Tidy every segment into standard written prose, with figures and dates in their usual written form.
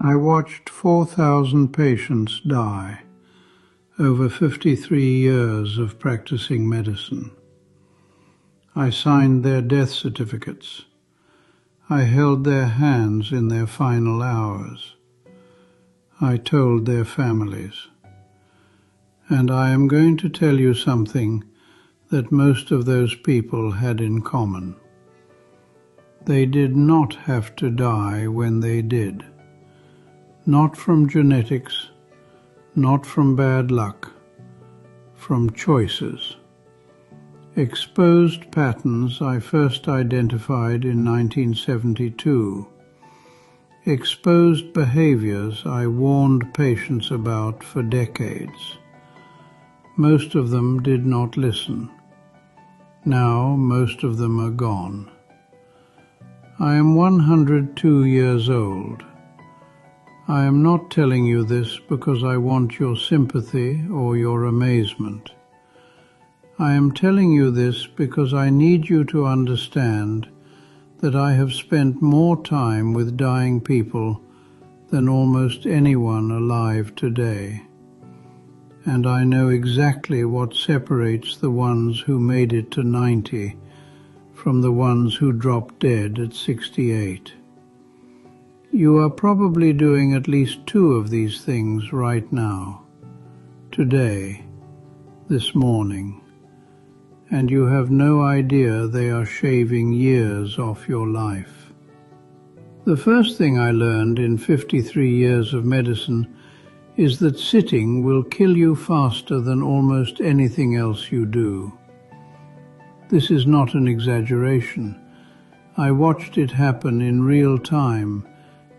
I watched 4,000 patients die over 53 years of practicing medicine. I signed their death certificates. I held their hands in their final hours. I told their families. And I am going to tell you something that most of those people had in common. They did not have to die when they did. Not from genetics, not from bad luck, from choices. Exposed patterns I first identified in 1972. Exposed behaviors I warned patients about for decades. Most of them did not listen. Now most of them are gone. I am 102 years old. I am not telling you this because I want your sympathy or your amazement. I am telling you this because I need you to understand that I have spent more time with dying people than almost anyone alive today. And I know exactly what separates the ones who made it to 90 from the ones who dropped dead at 68. You are probably doing at least 2 of these things right now, today, this morning, and you have no idea they are shaving years off your life. The first thing I learned in 53 years of medicine is that sitting will kill you faster than almost anything else you do. This is not an exaggeration. I watched it happen in real time,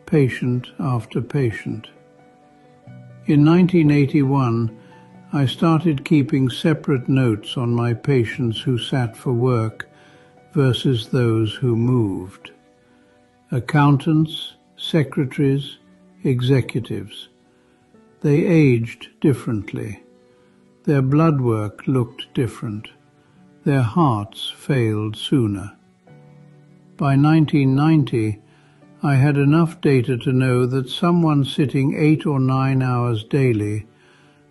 patient after patient. In 1981, I started keeping separate notes on my patients who sat for work versus those who moved. Accountants, secretaries, executives. They aged differently. Their blood work looked different. Their hearts failed sooner. By 1990, I had enough data to know that someone sitting 8 or 9 hours daily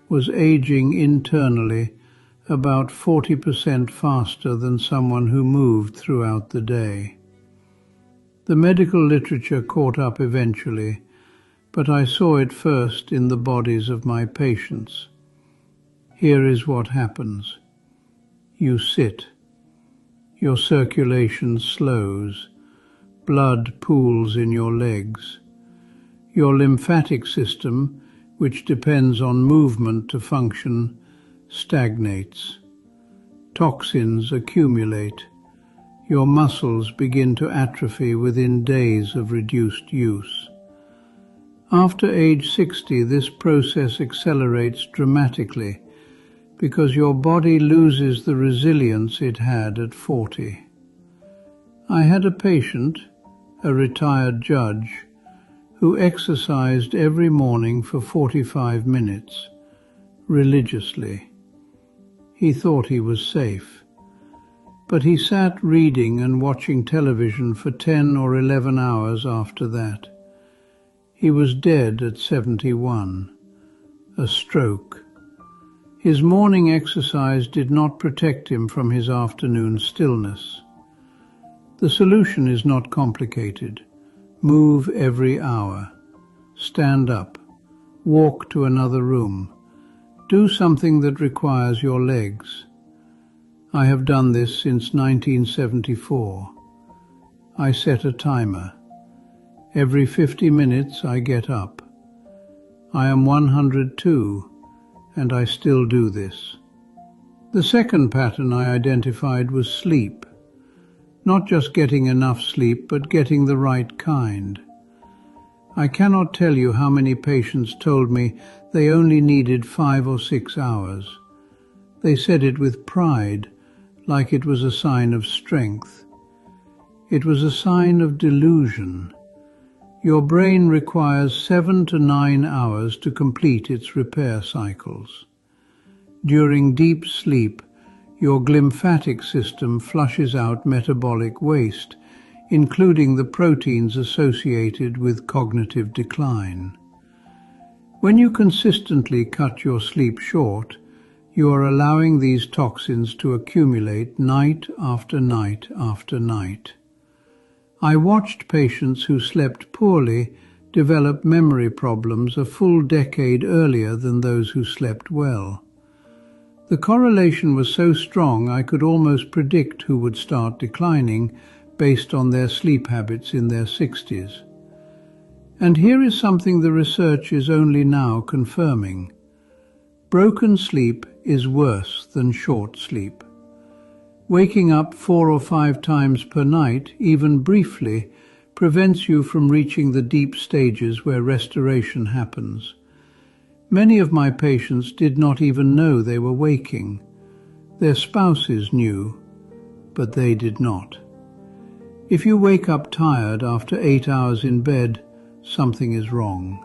was aging internally about 40% faster than someone who moved throughout the day. The medical literature caught up eventually, but I saw it first in the bodies of my patients. Here is what happens. You sit. Your circulation slows. Blood pools in your legs. Your lymphatic system, which depends on movement to function, stagnates. Toxins accumulate. Your muscles begin to atrophy within days of reduced use. After age 60, this process accelerates dramatically because your body loses the resilience it had at 40. I had a patient, a retired judge, who exercised every morning for 45 minutes, religiously. He thought he was safe, but he sat reading and watching television for 10 or 11 hours after that. He was dead at 71, a stroke. His morning exercise did not protect him from his afternoon stillness. The solution is not complicated. Move every hour. Stand up. Walk to another room. Do something that requires your legs. I have done this since 1974. I set a timer. Every 50 minutes I get up. I am 102, and I still do this. The second pattern I identified was sleep. Not just getting enough sleep, but getting the right kind. I cannot tell you how many patients told me they only needed 5 or 6 hours. They said it with pride, like it was a sign of strength. It was a sign of delusion. Your brain requires 7 to 9 hours to complete its repair cycles. During deep sleep, your glymphatic system flushes out metabolic waste, including the proteins associated with cognitive decline. When you consistently cut your sleep short, you are allowing these toxins to accumulate night after night after night. I watched patients who slept poorly develop memory problems a full decade earlier than those who slept well. The correlation was so strong I could almost predict who would start declining based on their sleep habits in their 60s. And here is something the research is only now confirming. Broken sleep is worse than short sleep. Waking up 4 or 5 times per night, even briefly, prevents you from reaching the deep stages where restoration happens. Many of my patients did not even know they were waking. Their spouses knew, but they did not. If you wake up tired after 8 hours in bed, something is wrong.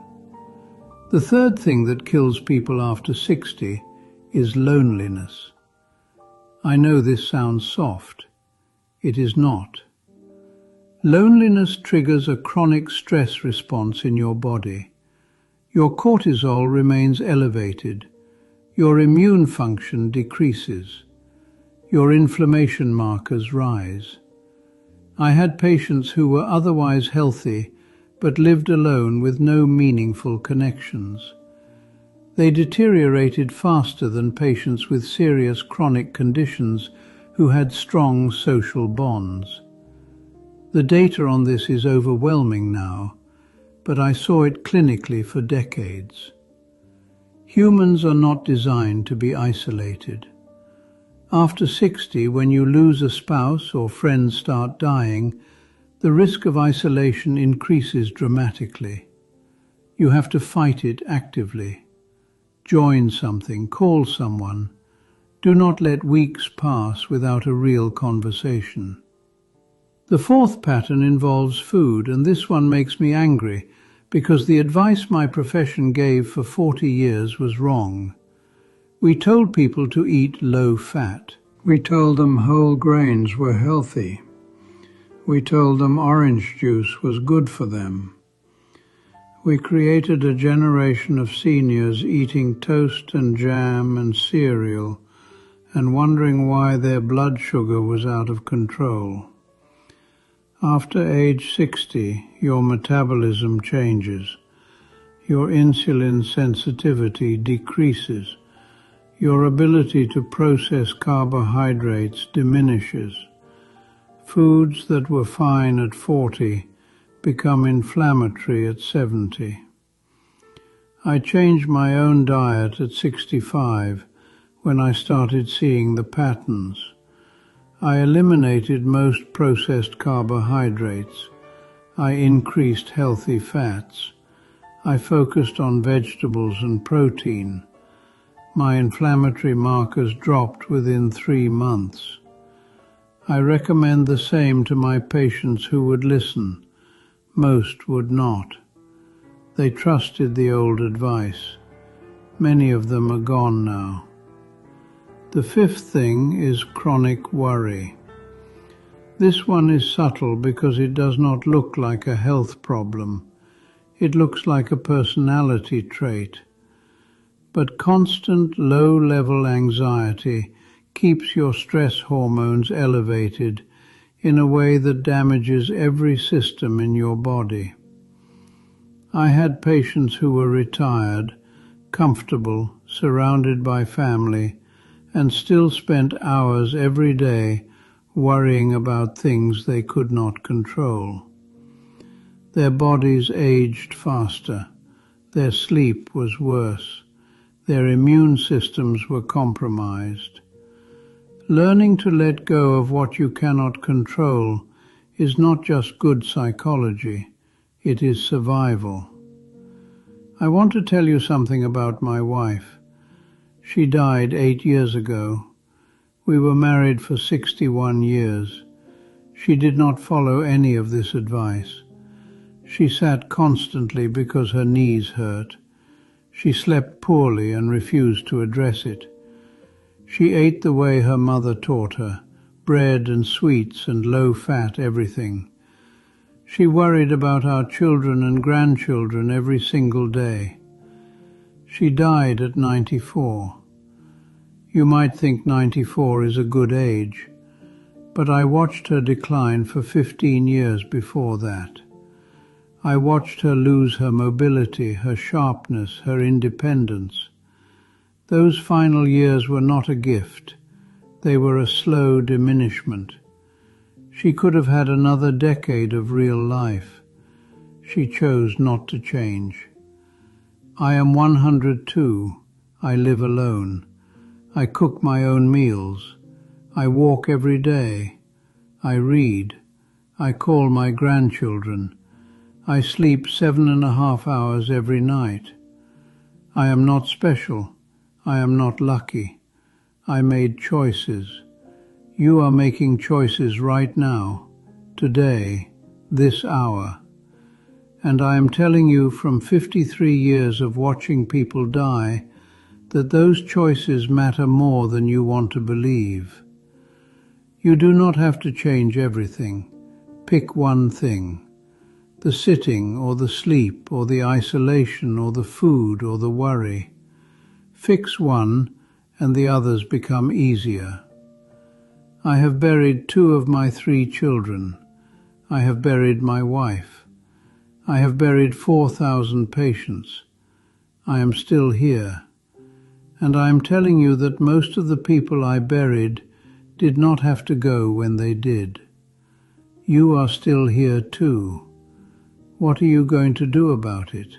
The third thing that kills people after 60 is loneliness. I know this sounds soft. It is not. Loneliness triggers a chronic stress response in your body. Your cortisol remains elevated. Your immune function decreases. Your inflammation markers rise. I had patients who were otherwise healthy but lived alone with no meaningful connections. They deteriorated faster than patients with serious chronic conditions who had strong social bonds. The data on this is overwhelming now, but I saw it clinically for decades. Humans are not designed to be isolated. After 60, when you lose a spouse or friends start dying, the risk of isolation increases dramatically. You have to fight it actively. Join something, call someone. Do not let weeks pass without a real conversation. The fourth pattern involves food, and this one makes me angry because the advice my profession gave for 40 years was wrong. We told people to eat low fat. We told them whole grains were healthy. We told them orange juice was good for them. We created a generation of seniors eating toast and jam and cereal and wondering why their blood sugar was out of control. After age 60, your metabolism changes. Your insulin sensitivity decreases. Your ability to process carbohydrates diminishes. Foods that were fine at 40 become inflammatory at 70. I changed my own diet at 65 when I started seeing the patterns. I eliminated most processed carbohydrates. I increased healthy fats. I focused on vegetables and protein. My inflammatory markers dropped within 3 months. I recommend the same to my patients who would listen. Most would not. They trusted the old advice. Many of them are gone now. The fifth thing is chronic worry. This one is subtle because it does not look like a health problem. It looks like a personality trait. But constant low-level anxiety keeps your stress hormones elevated in a way that damages every system in your body. I had patients who were retired, comfortable, surrounded by family, and still spent hours every day worrying about things they could not control. Their bodies aged faster. Their sleep was worse. Their immune systems were compromised. Learning to let go of what you cannot control is not just good psychology, it is survival. I want to tell you something about my wife. She died 8 years ago. We were married for 61 years. She did not follow any of this advice. She sat constantly because her knees hurt. She slept poorly and refused to address it. She ate the way her mother taught her, bread and sweets and low-fat everything. She worried about our children and grandchildren every single day. She died at 94. You might think 94 is a good age, but I watched her decline for 15 years before that. I watched her lose her mobility, her sharpness, her independence. Those final years were not a gift. They were a slow diminishment. She could have had another decade of real life. She chose not to change. I am 102. I live alone. I cook my own meals. I walk every day. I read. I call my grandchildren. I sleep 7.5 hours every night. I am not special. I am not lucky. I made choices. You are making choices right now, today, this hour. And I am telling you from 53 years of watching people die that those choices matter more than you want to believe. You do not have to change everything. Pick one thing. The sitting or the sleep or the isolation or the food or the worry. Fix one and the others become easier. I have buried 2 of my 3 children. I have buried my wife. I have buried 4,000 patients. I am still here. And I am telling you that most of the people I buried did not have to go when they did. You are still here too. What are you going to do about it?